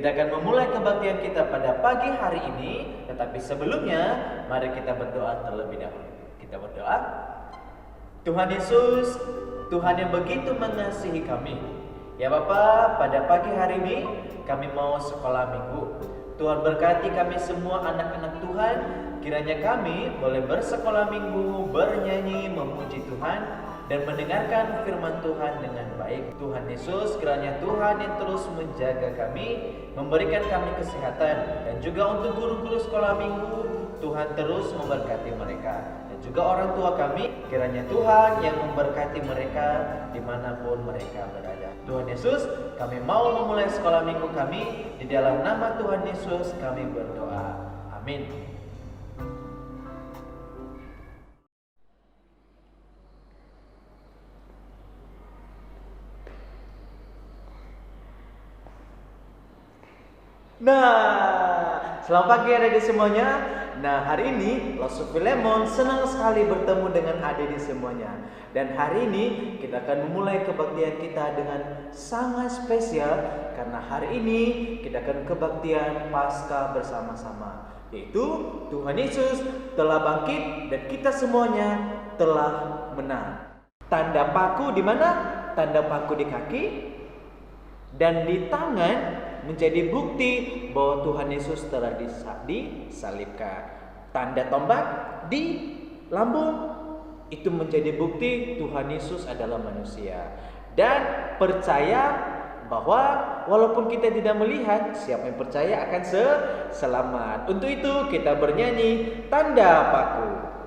Kita akan memulai kebaktian kita pada pagi hari ini, tetapi sebelumnya mari kita berdoa terlebih dahulu. Kita berdoa. Tuhan Yesus, Tuhan yang begitu mengasihi kami. Ya Bapa, pada pagi hari ini kami mau sekolah minggu. Tuhan berkati kami semua anak-anak Tuhan. Kiranya kami boleh bersekolah minggu, bernyanyi, memuji Tuhan, dan mendengarkan firman Tuhan dengan baik. Tuhan Yesus, kiranya Tuhan yang terus menjaga kami, memberikan kami kesehatan, dan juga untuk guru-guru sekolah minggu, Tuhan terus memberkati mereka. Dan juga orang tua kami, kiranya Tuhan yang memberkati mereka dimanapun mereka berada. Tuhan Yesus, kami mau memulai sekolah minggu kami. Di dalam nama Tuhan Yesus kami berdoa. Amin. Nah, selamat pagi adik-adik semuanya. Nah, hari ini Lasu Filemon senang sekali bertemu dengan adik-adik semuanya. Dan hari ini kita akan memulai kebaktian kita dengan sangat spesial, karena hari ini kita akan kebaktian Paskah bersama-sama, yaitu Tuhan Yesus telah bangkit dan kita semuanya telah menang. Tanda paku di mana? Tanda paku di kaki dan di tangan menjadi bukti bahwa Tuhan Yesus telah disalibkan. Tanda tombak di lambung itu menjadi bukti Tuhan Yesus adalah manusia. Dan percaya bahwa walaupun kita tidak melihat, siapa yang percaya akan selamat. Untuk itu kita bernyanyi tanda paku.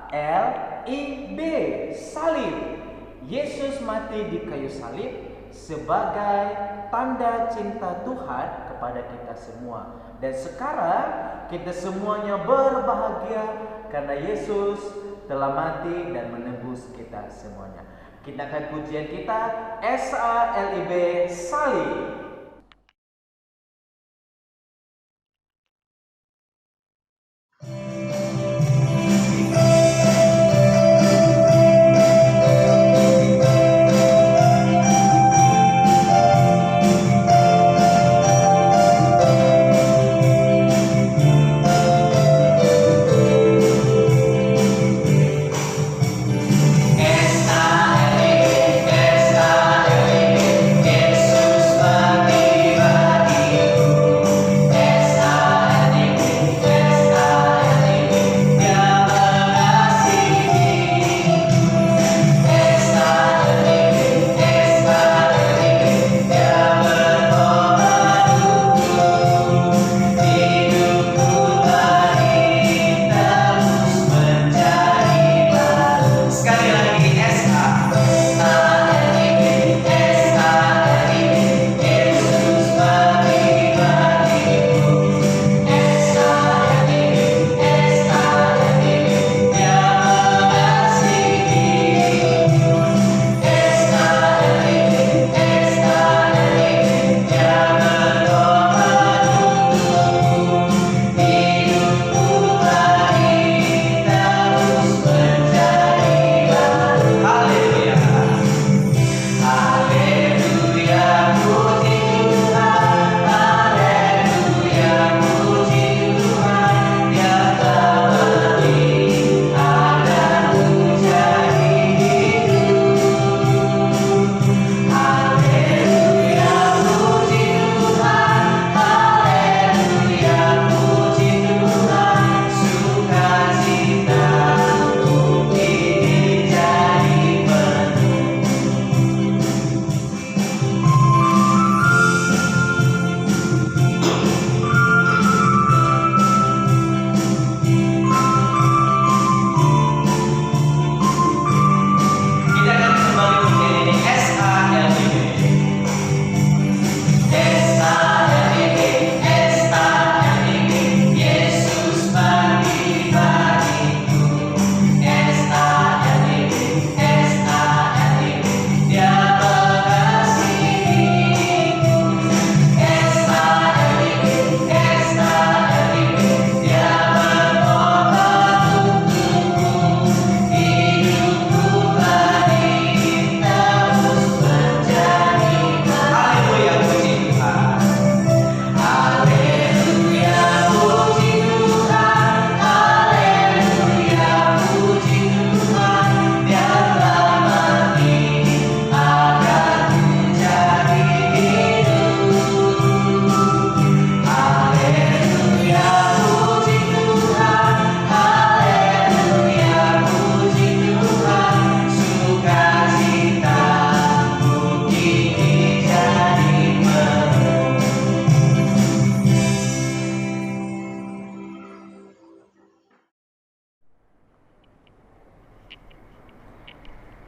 S-A-L-I-B, salib. Yesus mati di kayu salib sebagai tanda cinta Tuhan kepada kita semua. Dan sekarang kita semuanya berbahagia karena Yesus telah mati dan menebus kita semuanya. Kita akan pujian kita S-A-L-I-B, salib. Yesus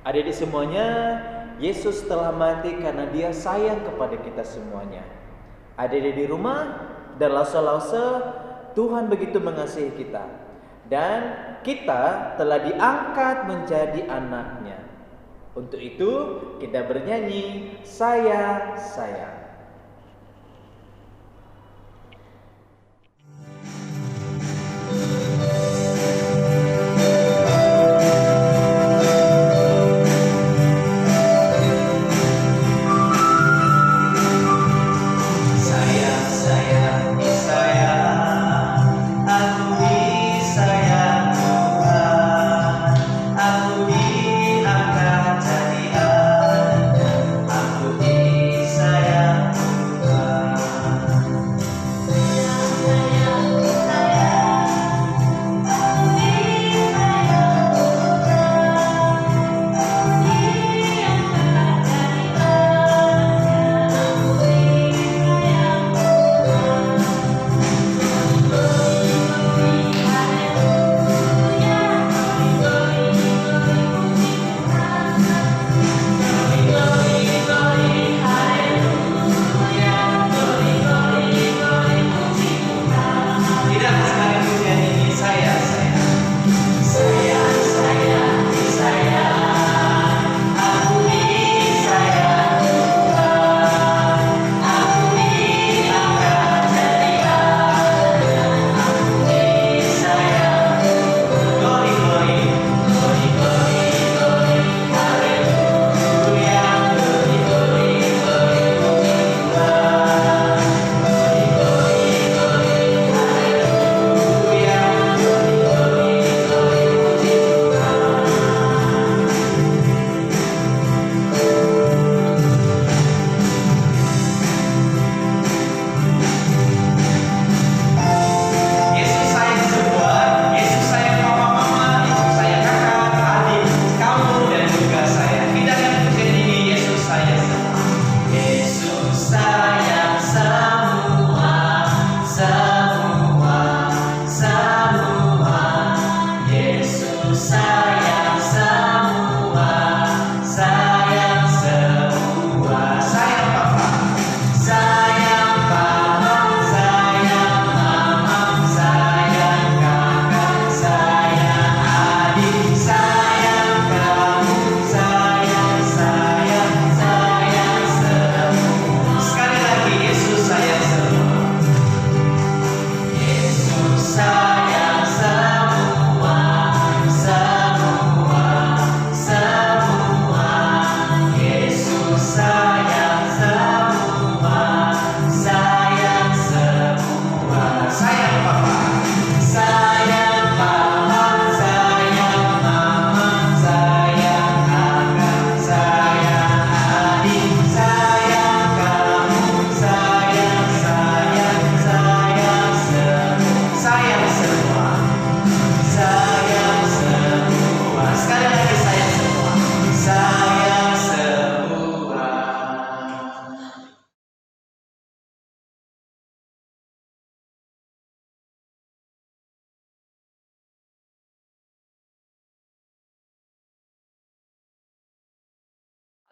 Adik-adik semuanya, Yesus telah mati karena Dia sayang kepada kita semuanya. Adik-adik di rumah dan lause-lause, Tuhan begitu mengasihi kita. Dan kita telah diangkat menjadi anak-Nya. Untuk itu kita bernyanyi, saya sayang.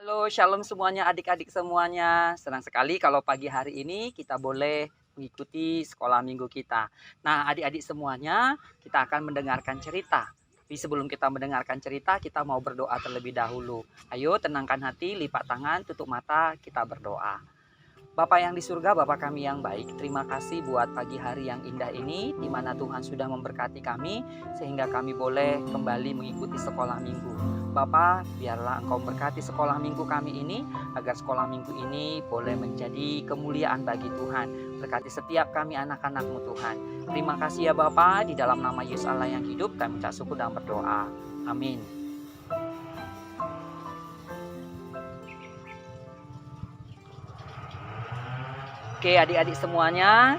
Halo, shalom semuanya, adik-adik semuanya. Senang sekali kalau pagi hari ini kita boleh mengikuti sekolah minggu kita. Nah, adik-adik semuanya, kita akan mendengarkan cerita. Tapi sebelum kita mendengarkan cerita, kita mau berdoa terlebih dahulu. Ayo, tenangkan hati, lipat tangan, tutup mata, kita berdoa. Bapa yang di surga, Bapa kami yang baik, terima kasih buat pagi hari yang indah ini, di mana Tuhan sudah memberkati kami, sehingga kami boleh kembali mengikuti sekolah minggu. Bapa, biarlah Engkau berkati sekolah minggu kami ini, agar sekolah minggu ini boleh menjadi kemuliaan bagi Tuhan. Berkati setiap kami anak-anak-Mu Tuhan. Terima kasih ya Bapa, di dalam nama Yesus Allah yang hidup, kami ucap syukur dan berdoa. Amin. Oke adik-adik semuanya,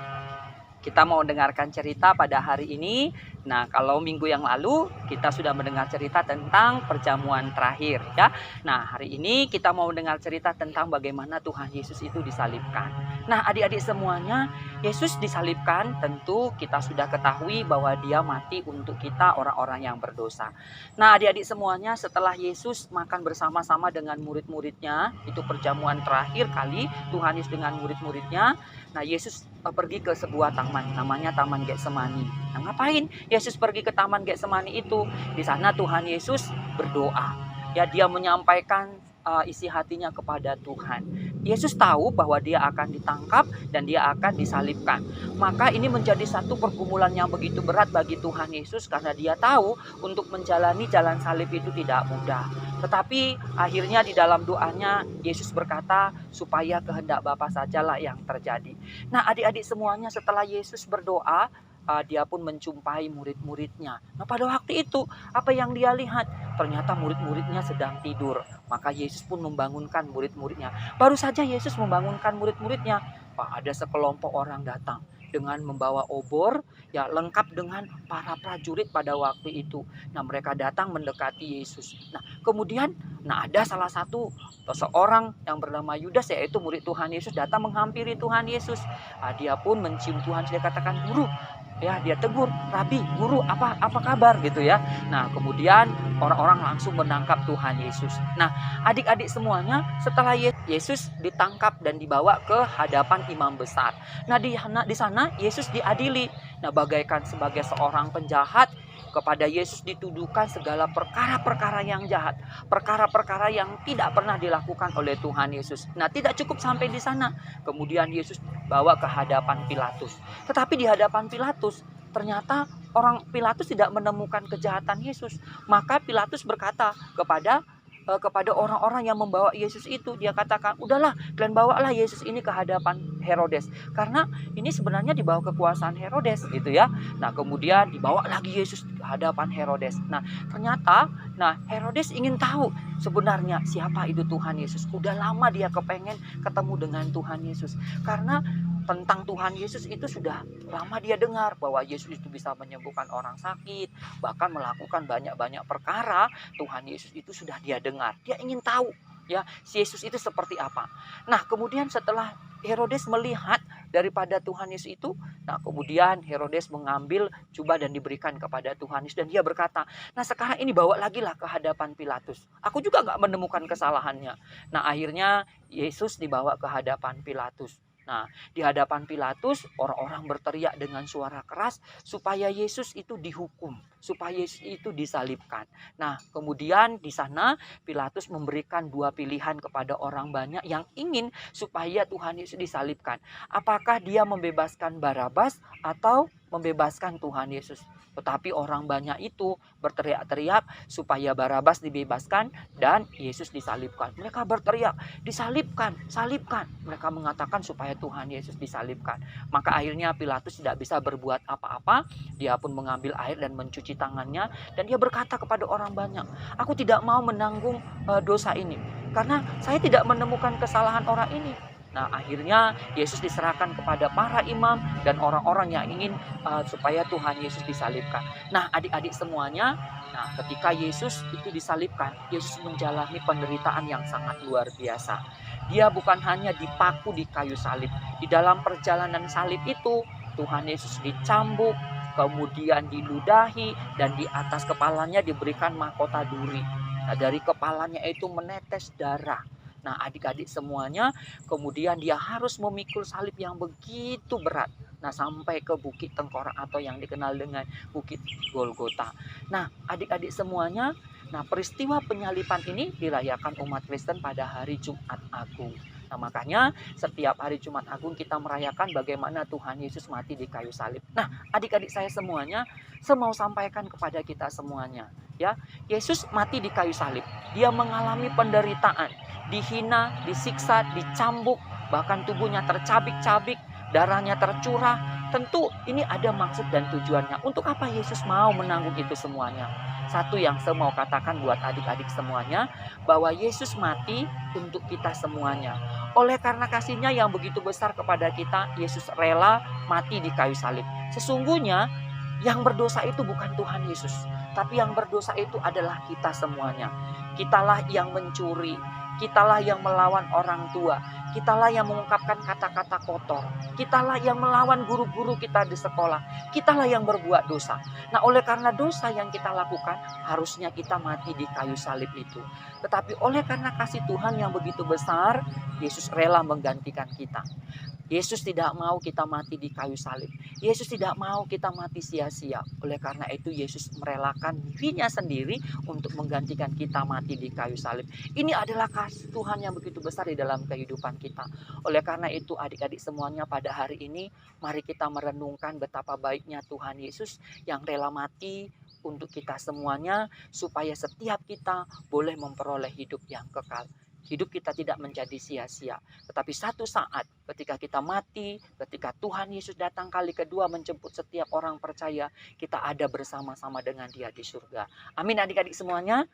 kita mau dengarkan cerita pada hari ini Nah, kalau minggu yang lalu kita sudah mendengar cerita tentang perjamuan terakhir ya. Nah, hari ini kita mau mendengar cerita tentang bagaimana Tuhan Yesus itu disalibkan. Nah, adik-adik semuanya, Yesus disalibkan tentu kita sudah ketahui bahwa dia mati untuk kita orang-orang yang berdosa. Nah, adik-adik semuanya, setelah Yesus makan bersama-sama dengan murid-muridnya, itu perjamuan terakhir kali Tuhan Yesus dengan murid-muridnya. Nah, Yesus pergi ke sebuah taman, namanya Taman Getsemani. Nah, ngapain Yesus pergi ke Taman Getsemani itu? Di sana Tuhan Yesus berdoa. Ya, dia menyampaikan isi hatinya kepada Tuhan. Yesus tahu bahwa dia akan ditangkap dan dia akan disalibkan. Maka ini menjadi satu pergumulan yang begitu berat bagi Tuhan Yesus karena dia tahu untuk menjalani jalan salib itu tidak mudah. Tetapi akhirnya di dalam doanya Yesus berkata supaya kehendak Bapa sajalah yang terjadi. Nah, adik-adik semuanya, setelah Yesus berdoa, dia pun menjumpai murid-muridnya. Nah, pada waktu itu apa yang dia lihat? Ternyata murid-muridnya sedang tidur. Maka Yesus pun membangunkan murid-muridnya. Baru saja Yesus membangunkan murid-muridnya, ada sekelompok orang datang dengan membawa obor, ya lengkap dengan para prajurit pada waktu itu. Nah, mereka datang mendekati Yesus. Nah, kemudian ada salah satu seorang yang bernama Yudas, yaitu murid Tuhan Yesus, datang menghampiri Tuhan Yesus. Dia pun mencium Tuhan, dia katakan, "Guru." Ya, dia tegur, "Rabi, guru, apa kabar?" gitu ya. Nah, kemudian orang-orang langsung menangkap Tuhan Yesus. Nah, adik-adik semuanya, setelah Yesus ditangkap dan dibawa ke hadapan imam besar. Nah, di sana Yesus diadili. Nah, bagaikan sebagai seorang penjahat, kepada Yesus dituduhkan segala perkara-perkara yang jahat, perkara-perkara yang tidak pernah dilakukan oleh Tuhan Yesus. Nah, tidak cukup sampai di sana. Kemudian Yesus bawa ke hadapan Pilatus. Tetapi di hadapan Pilatus, ternyata Pilatus tidak menemukan kejahatan Yesus. Maka Pilatus berkata kepada orang-orang yang membawa Yesus itu, dia katakan, "Udahlah, kalian bawalah Yesus ini ke hadapan Herodes." Karena ini sebenarnya di bawah kekuasaan Herodes gitu ya. Nah, kemudian dibawa lagi Yesus ke hadapan Herodes. Nah, ternyata Herodes ingin tahu sebenarnya siapa itu Tuhan Yesus. Udah lama dia kepengen ketemu dengan Tuhan Yesus. Karena tentang Tuhan Yesus itu sudah lama dia dengar bahwa Yesus itu bisa menyembuhkan orang sakit, bahkan melakukan banyak-banyak perkara. Tuhan Yesus itu sudah dia dengar. Dia ingin tahu ya, si Yesus itu seperti apa. Nah, kemudian setelah Herodes melihat daripada Tuhan Yesus itu, kemudian Herodes mengambil jubah dan diberikan kepada Tuhan Yesus, dan dia berkata, "Nah, sekarang ini bawa lagi lah ke hadapan Pilatus. Aku juga gak menemukan kesalahannya." Nah, akhirnya Yesus dibawa ke hadapan Pilatus. Nah, di hadapan Pilatus, orang-orang berteriak dengan suara keras supaya Yesus itu dihukum, supaya Yesus itu disalibkan. Nah, kemudian di sana Pilatus memberikan dua pilihan kepada orang banyak yang ingin supaya Tuhan Yesus disalibkan. Apakah dia membebaskan Barabas atau membebaskan Tuhan Yesus? Tetapi orang banyak itu berteriak-teriak supaya Barabas dibebaskan dan Yesus disalibkan. Mereka berteriak, "Disalibkan, salibkan." Mereka mengatakan supaya Tuhan Yesus disalibkan. Maka akhirnya Pilatus tidak bisa berbuat apa-apa. Dia pun mengambil air dan mencuci tangannya, dan dia berkata kepada orang banyak, "Aku tidak mau menanggung dosa ini, karena saya tidak menemukan kesalahan orang ini." Nah, akhirnya Yesus diserahkan kepada para imam dan orang-orang yang ingin supaya Tuhan Yesus disalibkan. Nah, adik-adik semuanya, ketika Yesus itu disalibkan, Yesus menjalani penderitaan yang sangat luar biasa. Dia bukan hanya dipaku di kayu salib. Di dalam perjalanan salib itu, Tuhan Yesus dicambuk, kemudian diludahi, dan di atas kepalanya diberikan mahkota duri. Nah, dari kepalanya itu menetes darah. Nah, adik-adik semuanya, kemudian dia harus memikul salib yang begitu berat. Nah, sampai ke Bukit Tengkorak atau yang dikenal dengan Bukit Golgota. Nah, adik-adik semuanya, peristiwa penyaliban ini dirayakan umat Kristen pada hari Jumat Agung. Nah, makanya setiap hari Jumat Agung kita merayakan bagaimana Tuhan Yesus mati di kayu salib. Nah, adik-adik saya semuanya, saya mau sampaikan kepada kita semuanya, ya. Yesus mati di kayu salib. Dia mengalami penderitaan, dihina, disiksa, dicambuk, bahkan tubuhnya tercabik-cabik, darahnya tercurah. Tentu ini ada maksud dan tujuannya. Untuk apa Yesus mau menanggung itu semuanya? Satu yang saya mau katakan buat adik-adik semuanya, bahwa Yesus mati untuk kita semuanya. Oleh karena kasihnya yang begitu besar kepada kita, Yesus rela mati di kayu salib. Sesungguhnya Yang berdosa itu bukan Tuhan Yesus, tapi yang berdosa itu adalah kita semuanya. Kitalah yang mencuri, kitalah yang melawan orang tua, kitalah yang mengungkapkan kata-kata kotor, kitalah yang melawan guru-guru kita di sekolah, kitalah yang berbuat dosa. Nah, oleh karena dosa yang kita lakukan, harusnya kita mati di kayu salib itu. Tetapi oleh karena kasih Tuhan yang begitu besar, Yesus rela menggantikan kita. Yesus tidak mau kita mati di kayu salib. Yesus tidak mau kita mati sia-sia. Oleh karena itu Yesus merelakan dirinya sendiri untuk menggantikan kita mati di kayu salib. Ini adalah kasih Tuhan yang begitu besar di dalam kehidupan kita. Oleh karena itu adik-adik semuanya, pada hari ini mari kita merenungkan betapa baiknya Tuhan Yesus yang rela mati untuk kita semuanya, supaya setiap kita boleh memperoleh hidup yang kekal. Hidup kita tidak menjadi sia-sia. Tetapi satu saat ketika kita mati, ketika Tuhan Yesus datang kali kedua menjemput setiap orang percaya, kita ada bersama-sama dengan Dia di surga. Amin adik-adik semuanya.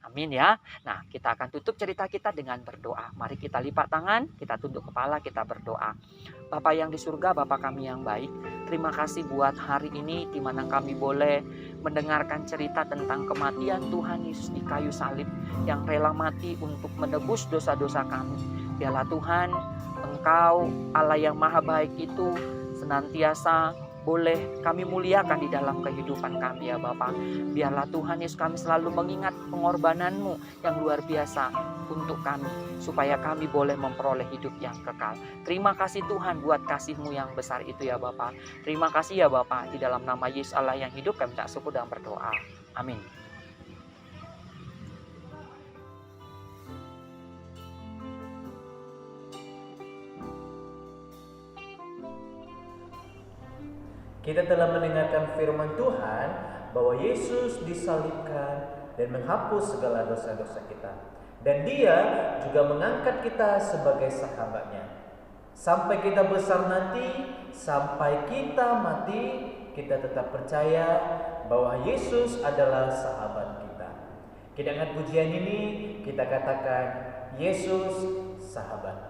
Amin ya. Nah, kita akan tutup cerita kita dengan berdoa. Mari kita lipat tangan, kita tunduk kepala, kita berdoa. Bapa yang di surga, Bapa kami yang baik, terima kasih buat hari ini di mana kami boleh mendengarkan cerita tentang kematian Tuhan Yesus di kayu salib yang rela mati untuk menebus dosa-dosa kami. Biarlah Tuhan, Engkau Allah yang maha baik itu senantiasa boleh kami muliakan di dalam kehidupan kami ya Bapa. Biarlah Tuhan Yesus kami selalu mengingat pengorbanan-Mu yang luar biasa untuk kami, supaya kami boleh memperoleh hidup yang kekal. Terima kasih Tuhan buat kasih-Mu yang besar itu ya Bapa. Terima kasih ya Bapa, di dalam nama Yesus Allah yang hidup kami tak syukur dan berdoa. Amin. Kita telah mendengarkan firman Tuhan bahwa Yesus disalibkan dan menghapus segala dosa-dosa kita. Dan Dia juga mengangkat kita sebagai sahabatnya. Sampai kita besar nanti, sampai kita mati, kita tetap percaya bahwa Yesus adalah sahabat kita. Kita ingat pujian ini, kita katakan, Yesus sahabatku.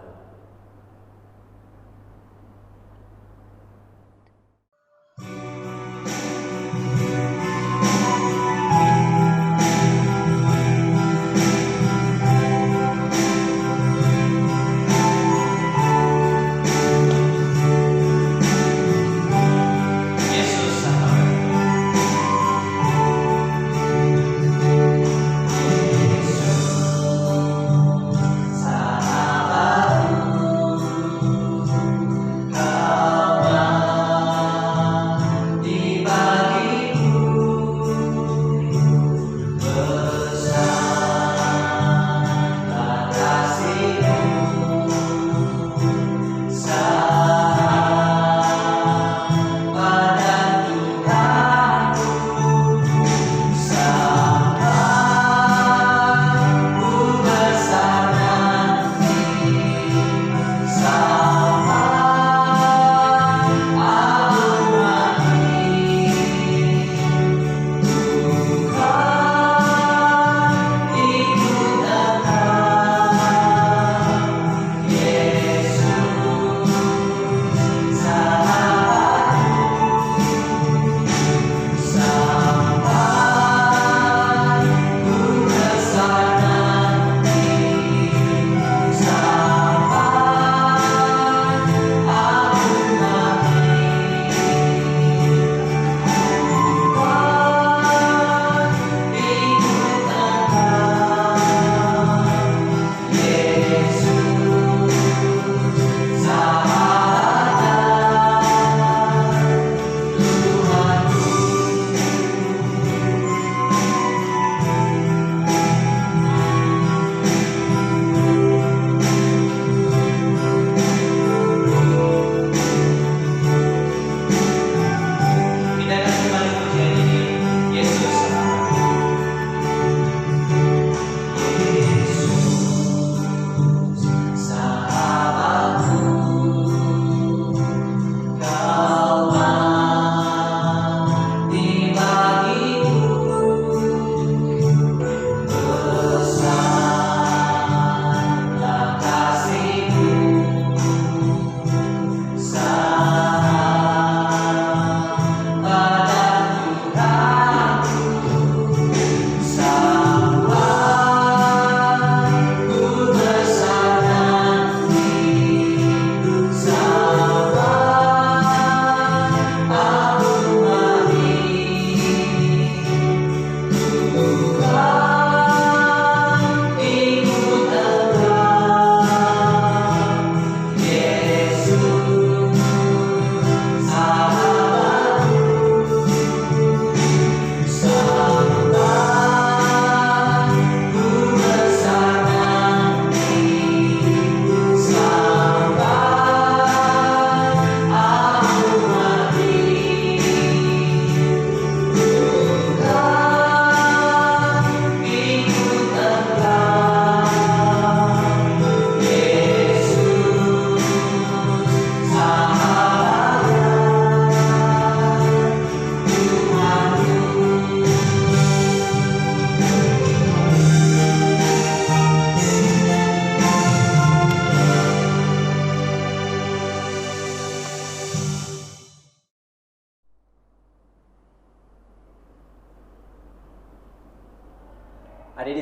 Sahabatku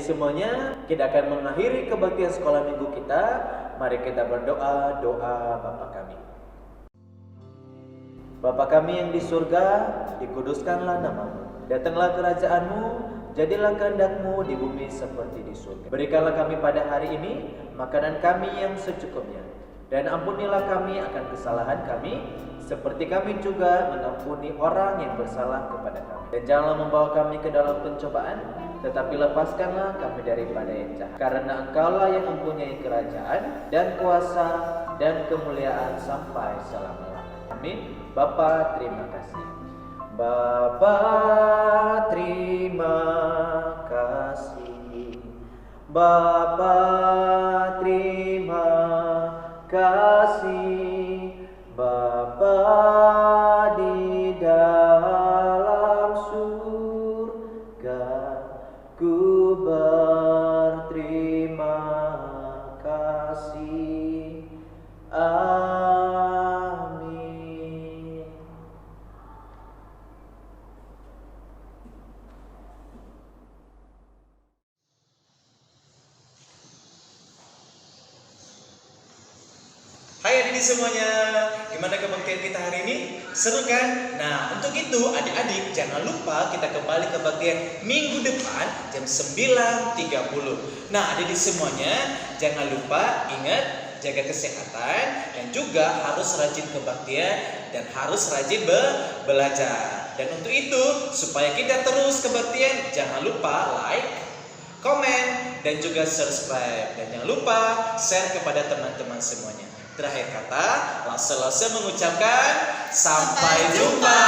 semuanya, kita akan mengakhiri kebaktian sekolah minggu kita. Mari kita berdoa, doa Bapa kami. Bapa kami yang di surga, dikuduskanlah namamu. Datanglah kerajaan-Mu, jadilah kehendak-Mu di bumi seperti di surga. Berikanlah kami pada hari ini makanan kami yang secukupnya. Dan ampunilah kami akan kesalahan kami, seperti kami juga mengampuni orang yang bersalah kepada kami. Dan janganlah membawa kami ke dalam pencobaan, tetapi lepaskanlah kami daripada yang jahat. Karena Engkaulah yang mempunyai kerajaan dan kuasa dan kemuliaan sampai selama-lamanya. Amin. Bapa, terima kasih. Bapa, terima kasih. Bapa, terima kasih. Bapa di dalam surga, ku berterima kasih. Amin. Hai adik-adik semuanya, gimana kebaktian kita hari ini? Seru kan? Nah, untuk itu adik-adik jangan lupa kita kembali kebaktian minggu depan jam 9.30. Nah, adik-adik semuanya jangan lupa ingat jaga kesehatan dan juga harus rajin kebaktian dan harus rajin belajar. Dan untuk itu, supaya kita terus kebaktian, jangan lupa like, komen, dan juga subscribe. Dan jangan lupa share kepada teman-teman semuanya. Terakhir kata, Lase mengucapkan sampai jumpa.